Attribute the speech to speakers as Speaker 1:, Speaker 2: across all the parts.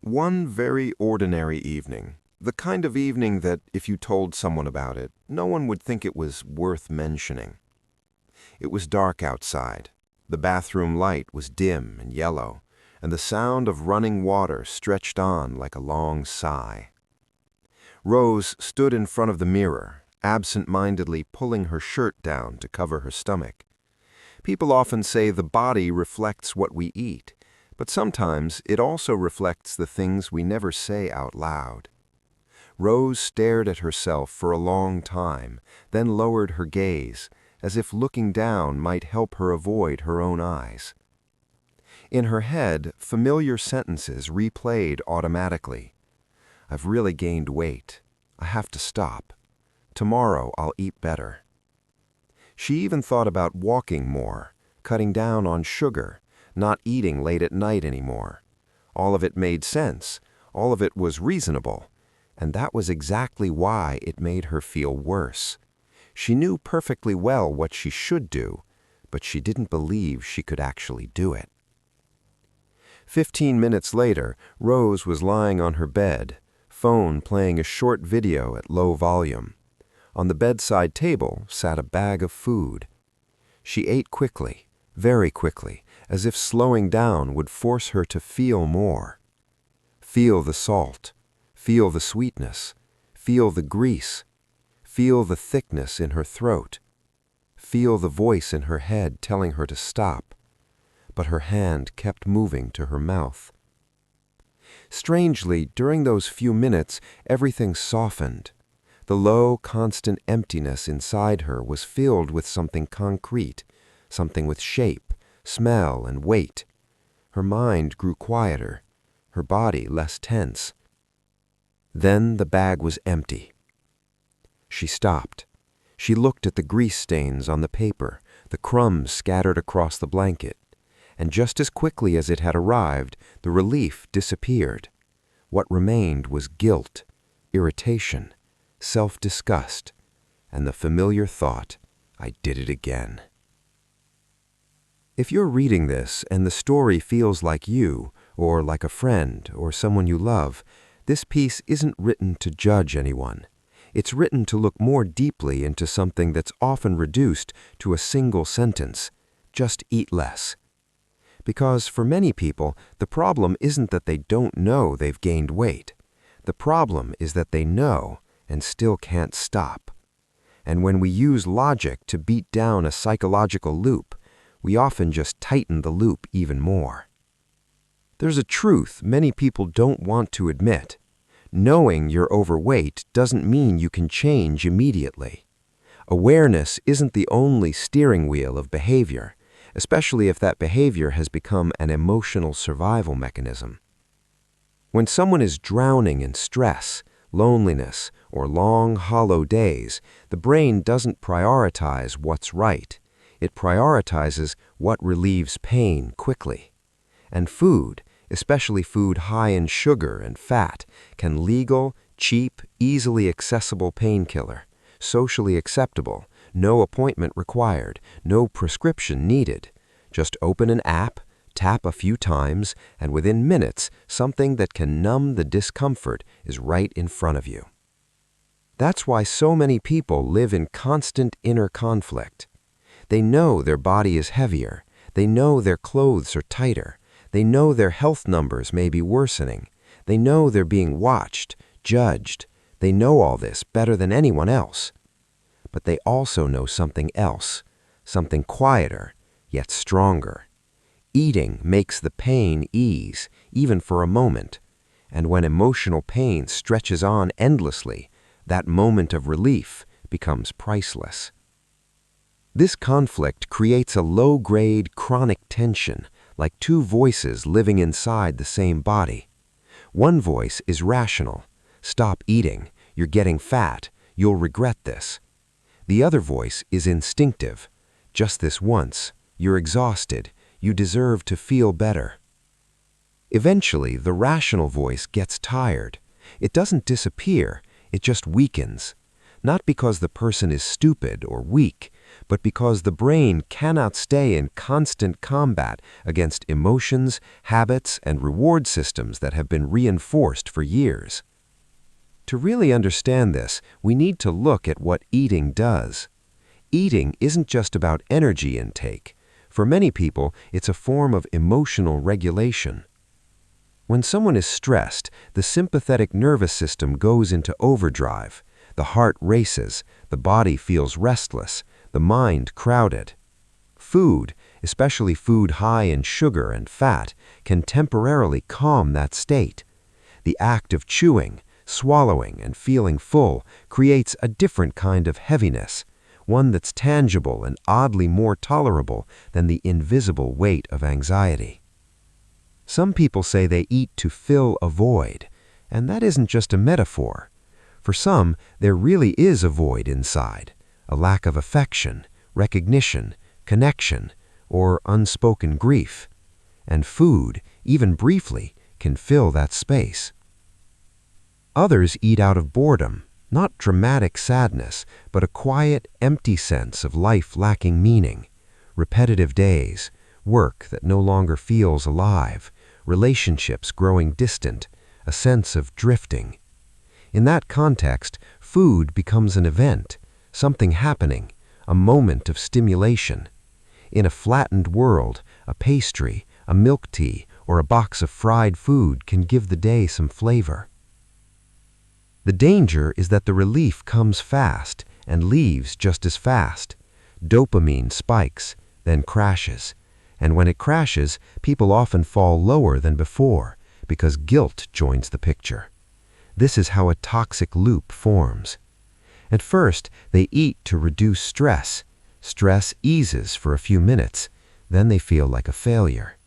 Speaker 1: One very ordinary evening. The kind of evening that, if you told someone about it, no one would think it was worth mentioning. It was dark outside. The bathroom light was dim and yellow, and the sound of running water stretched on like a long sigh. Rose stood in front of the mirror, absent-mindedly pulling her shirt down to cover her stomach. People often say the body reflects what we eat, but sometimes it also reflects the things we never say out loud. Rose stared at herself for a long time, then lowered her gaze, as if looking down might help her avoid her own eyes. In her head, familiar sentences replayed automatically. "I've really gained weight. I have to stop. Tomorrow I'll eat better." She even thought about walking more, cutting down on sugar, not eating late at night anymore. All of it made sense. All of it was reasonable. And that was exactly why it made her feel worse. She knew perfectly well what she should do, but she didn't believe she could actually do it. 15 minutes later, Rose was lying on her bed, phone playing a short video at low volume. On the bedside table sat a bag of food. She ate quickly, very quickly, as if slowing down would force her to feel more. Feel the salt, feel the sweetness, feel the grease, feel the thickness in her throat, feel the voice in her head telling her to stop, but her hand kept moving to her mouth. Strangely, during those few minutes, everything softened. The low, constant emptiness inside her was filled with something concrete, something with shape, smell, and weight. Her mind grew quieter, her body less tense. Then the bag was empty. She stopped. She looked at the grease stains on the paper, the crumbs scattered across the blanket, and just as quickly as it had arrived, the relief disappeared. What remained was guilt, irritation, self-disgust, and the familiar thought, "I did it again." If you're reading this and the story feels like you, or like a friend, or someone you love, this piece isn't written to judge anyone. It's written to look more deeply into something that's often reduced to a single sentence: just eat less. Because for many people, the problem isn't that they don't know they've gained weight. The problem is that they know and still can't stop. And when we use logic to beat down a psychological loop, we often just tighten the loop even more. There's a truth many people don't want to admit. Knowing you're overweight doesn't mean you can change immediately. Awareness isn't the only steering wheel of behavior, especially if that behavior has become an emotional survival mechanism. When someone is drowning in stress, loneliness, or long, hollow days, the brain doesn't prioritize what's right. It prioritizes what relieves pain quickly. And food, especially food high in sugar and fat, can legal, cheap, easily accessible painkiller, socially acceptable, no appointment required, no prescription needed. Just open an app, tap a few times, and within minutes, something that can numb the discomfort is right in front of you. That's why so many people live in constant inner conflict. They know their body is heavier. They know their clothes are tighter. They know their health numbers may be worsening. They know they're being watched, judged. They know all this better than anyone else. But they also know something else, something quieter, yet stronger. Eating makes the pain ease, even for a moment. And when emotional pain stretches on endlessly, that moment of relief becomes priceless. This conflict creates a low-grade chronic tension, like two voices living inside the same body. One voice is rational. Stop eating. You're getting fat. You'll regret this. The other voice is instinctive. Just this once. You're exhausted. You deserve to feel better. Eventually, the rational voice gets tired. It doesn't disappear. It just weakens. Not because the person is stupid or weak, but because the brain cannot stay in constant combat against emotions, habits, and reward systems that have been reinforced for years. To really understand this, we need to look at what eating does. Eating isn't just about energy intake. For many people, it's a form of emotional regulation. When someone is stressed, the sympathetic nervous system goes into overdrive. The heart races, the body feels restless, the mind crowded. Food, especially food high in sugar and fat, can temporarily calm that state. The act of chewing, swallowing, and feeling full creates a different kind of heaviness, one that's tangible and oddly more tolerable than the invisible weight of anxiety. Some people say they eat to fill a void, and that isn't just a metaphor. For some, there really is a void inside, a lack of affection, recognition, connection, or unspoken grief. And food, even briefly, can fill that space. Others eat out of boredom, not dramatic sadness, but a quiet, empty sense of life lacking meaning. Repetitive days, work that no longer feels alive, relationships growing distant, a sense of drifting. In that context, food becomes an event, something happening, a moment of stimulation. In a flattened world, a pastry, a milk tea, or a box of fried food can give the day some flavor. The danger is that the relief comes fast and leaves just as fast. Dopamine spikes, then crashes. And when it crashes, people often fall lower than before because guilt joins the picture. This is how a toxic loop forms. At first, they eat to reduce stress. Stress eases for a few minutes, then they feel like a failure.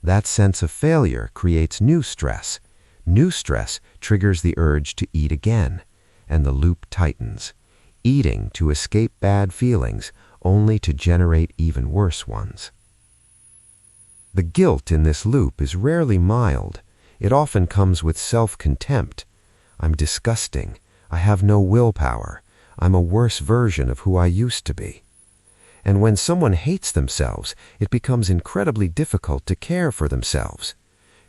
Speaker 1: That sense of failure creates new stress. New stress triggers the urge to eat again, and the loop tightens, eating to escape bad feelings only to generate even worse ones. The guilt in this loop is rarely mild. It often comes with self-contempt. I'm disgusting. I have no willpower. I'm a worse version of who I used to be. And when someone hates themselves, it becomes incredibly difficult to care for themselves.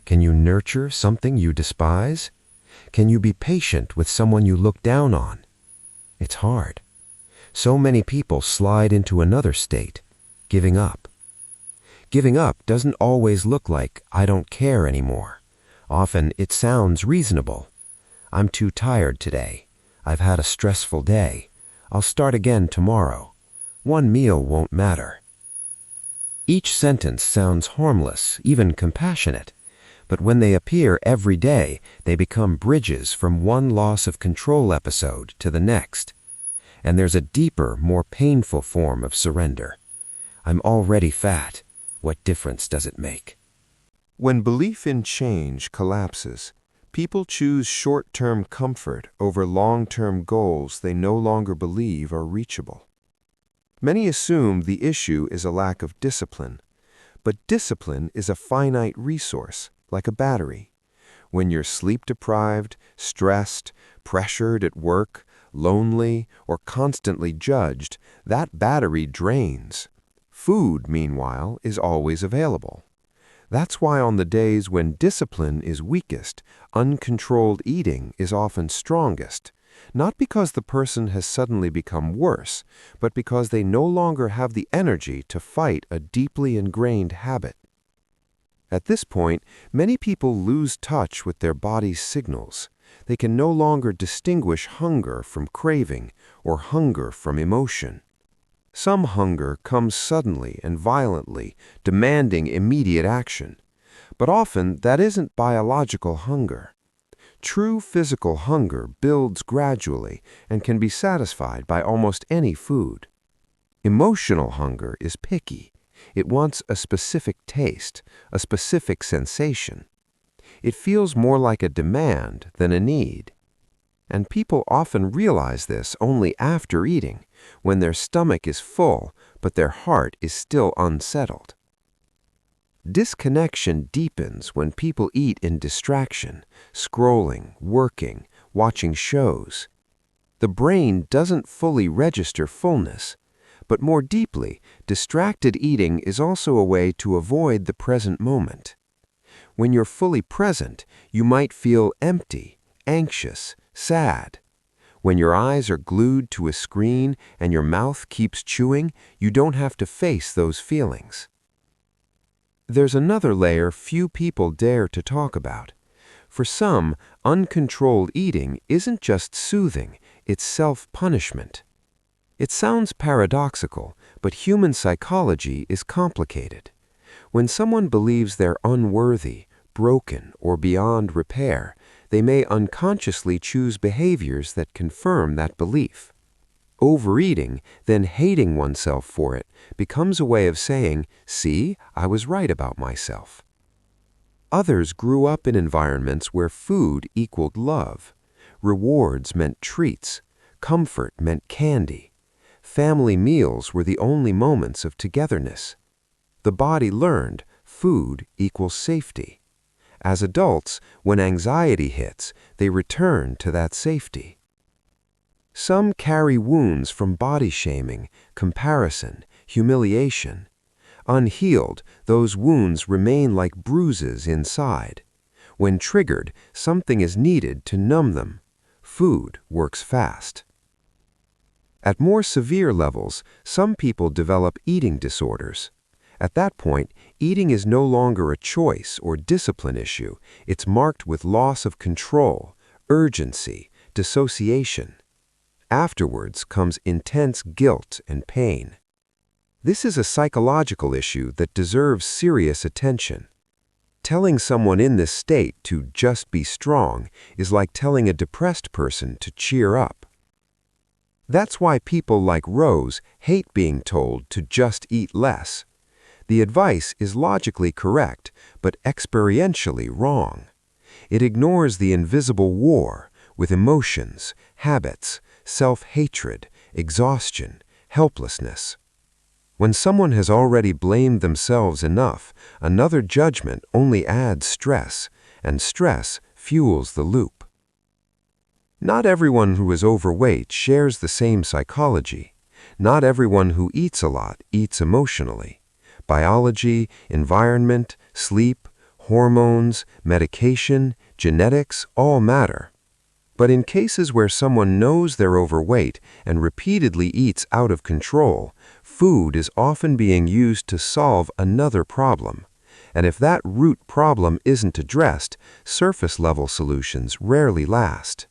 Speaker 1: Can you nurture something you despise? Can you be patient with someone you look down on? It's hard. So many people slide into another state, giving up. Giving up doesn't always look like, I don't care anymore. Often it sounds reasonable. I'm too tired today. I've had a stressful day. I'll start again tomorrow. One meal won't matter. Each sentence sounds harmless, even compassionate. But when they appear every day, they become bridges from one loss of control episode to the next. And there's a deeper, more painful form of surrender. I'm already fat. What difference does it make? When belief in change collapses, people choose short-term comfort over long-term goals they no longer believe are reachable. Many assume the issue is a lack of discipline, but discipline is a finite resource, like a battery. When you're sleep-deprived, stressed, pressured at work, lonely, or constantly judged, that battery drains. Food, meanwhile, is always available. That's why on the days when discipline is weakest, uncontrolled eating is often strongest, not because the person has suddenly become worse, but because they no longer have the energy to fight a deeply ingrained habit. At this point, many people lose touch with their body's signals. They can no longer distinguish hunger from craving or hunger from emotion. Some hunger comes suddenly and violently, demanding immediate action. But often that isn't biological hunger. True physical hunger builds gradually and can be satisfied by almost any food. Emotional hunger is picky. It wants a specific taste, a specific sensation. It feels more like a demand than a need. And people often realize this only after eating, when their stomach is full, but their heart is still unsettled. Disconnection deepens when people eat in distraction, scrolling, working, watching shows. The brain doesn't fully register fullness, But more deeply, distracted eating is also a way to avoid the present moment. When you're fully present, you might feel empty, anxious, sad. When your eyes are glued to a screen and your mouth keeps chewing, you don't have to face those feelings. There's another layer few people dare to talk about. For some, uncontrolled eating isn't just soothing, it's self-punishment. It sounds paradoxical, but human psychology is complicated. When someone believes they're unworthy, broken, or beyond repair, they may unconsciously choose behaviors that confirm that belief. Overeating, then hating oneself for it, becomes a way of saying, "See, I was right about myself." Others grew up in environments where food equaled love. Rewards meant treats. Comfort meant candy. Family meals were the only moments of togetherness. The body learned food equals safety. As adults, when anxiety hits, they return to that safety. Some carry wounds from body shaming, comparison, humiliation. Unhealed, those wounds remain like bruises inside. When triggered, something is needed to numb them. Food works fast. At more severe levels, some people develop eating disorders. At that point, eating is no longer a choice or discipline issue. It's marked with loss of control, urgency, dissociation. Afterwards comes intense guilt and pain. This is a psychological issue that deserves serious attention. Telling someone in this state to just be strong is like telling a depressed person to cheer up. That's why people like Rose hate being told to just eat less. The advice is logically correct, but experientially wrong. It ignores the invisible war with emotions, habits, self-hatred, exhaustion, helplessness. When someone has already blamed themselves enough, another judgment only adds stress, and stress fuels the loop. Not everyone who is overweight shares the same psychology. Not everyone who eats a lot eats emotionally. Biology, environment, sleep, hormones, medication, genetics all matter. But in cases where someone knows they're overweight and repeatedly eats out of control, food is often being used to solve another problem. And if that root problem isn't addressed, surface-level solutions rarely last.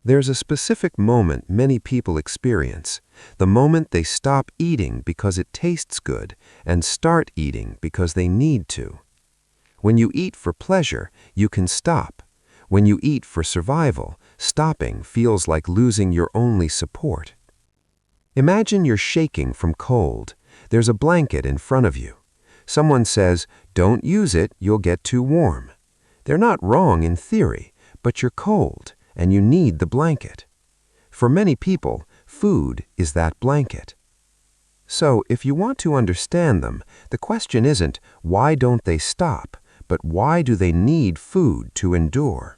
Speaker 1: There's a specific moment many people experience, the moment they stop eating because it tastes good and start eating because they need to. When you eat for pleasure, you can stop. When you eat for survival, stopping feels like losing your only support. Imagine you're shaking from cold. There's a blanket in front of you. Someone says, "Don't use it, you'll get too warm." They're not wrong in theory, but you're cold, and you need the blanket. For many people, food is that blanket. So, if you want to understand them, the question isn't, why don't they stop, but why do they need food to endure?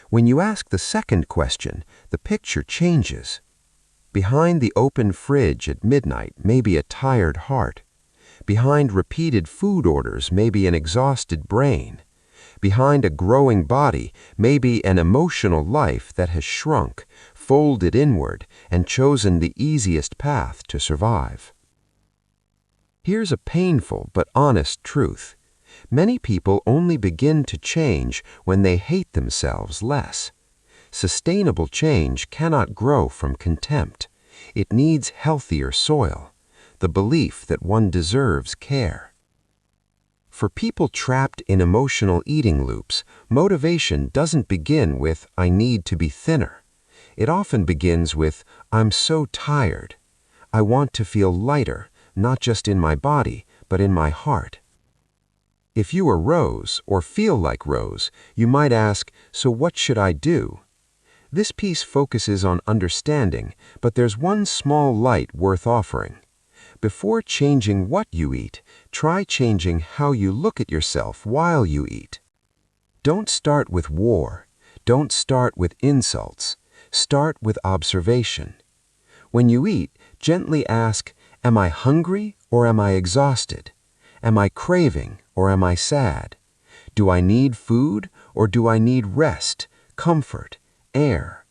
Speaker 1: When you ask the second question, the picture changes. Behind the open fridge at midnight may be a tired heart. Behind repeated food orders may be an exhausted brain. Behind a growing body may be an emotional life that has shrunk, folded inward, and chosen the easiest path to survive. Here's a painful but honest truth. Many people only begin to change when they hate themselves less. Sustainable change cannot grow from contempt. It needs healthier soil, the belief that one deserves care. For people trapped in emotional eating loops, motivation doesn't begin with, "I need to be thinner." It often begins with, "I'm so tired. I want to feel lighter, not just in my body, but in my heart." If you are Rose, or feel like Rose, you might ask, "So what should I do?" This piece focuses on understanding, but there's one small light worth offering. Before changing what you eat, try changing how you look at yourself while you eat. Don't start with war. Don't start with insults. Start with observation. When you eat, Gently ask, am I hungry or am I exhausted? Am I craving or am I sad? Do I need food or do I need rest, comfort, air?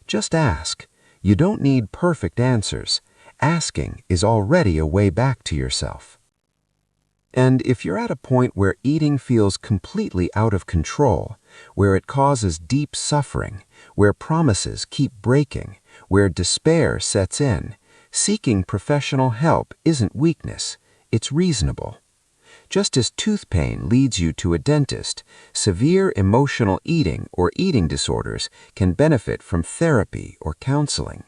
Speaker 1: Just ask. You don't need perfect answers. Asking is already a way back to yourself. And if you're at a point where eating feels completely out of control, where it causes deep suffering, where promises keep breaking, where despair sets in, seeking professional help isn't weakness, it's reasonable. Just as tooth pain leads you to a dentist, severe emotional eating or eating disorders can benefit from therapy or counseling.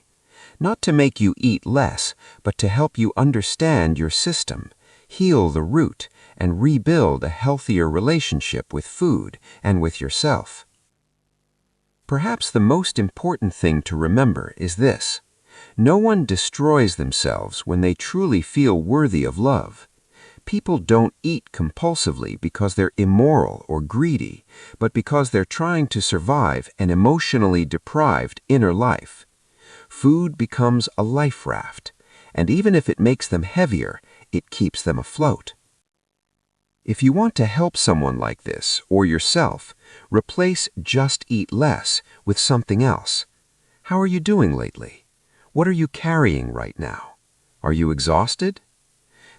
Speaker 1: Not to make you eat less, but to help you understand your system, heal the root, and rebuild a healthier relationship with food and with yourself. Perhaps the most important thing to remember is this: no one destroys themselves when they truly feel worthy of love. People don't eat compulsively because they're immoral or greedy, but because they're trying to survive an emotionally deprived inner life. Food becomes a life raft, and even if it makes them heavier, it keeps them afloat. If you want to help someone like this, or yourself, replace "just eat less" with something else. How are you doing lately? What are you carrying right now? Are you exhausted?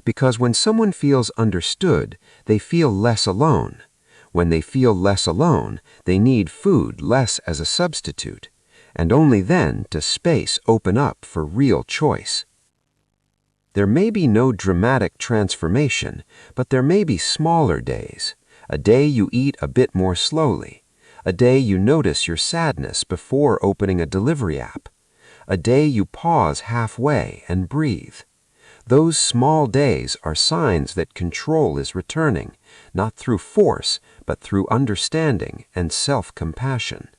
Speaker 1: Because when someone feels understood, they feel less alone. When they feel less alone, they need food less as a substitute, and only then does space open up for real choice. There may be no dramatic transformation, but there may be smaller days. A day you eat a bit more slowly. A day you notice your sadness before opening a delivery app. A day you pause halfway and breathe. Those small days are signs that control is returning, not through force, but through understanding and self-compassion.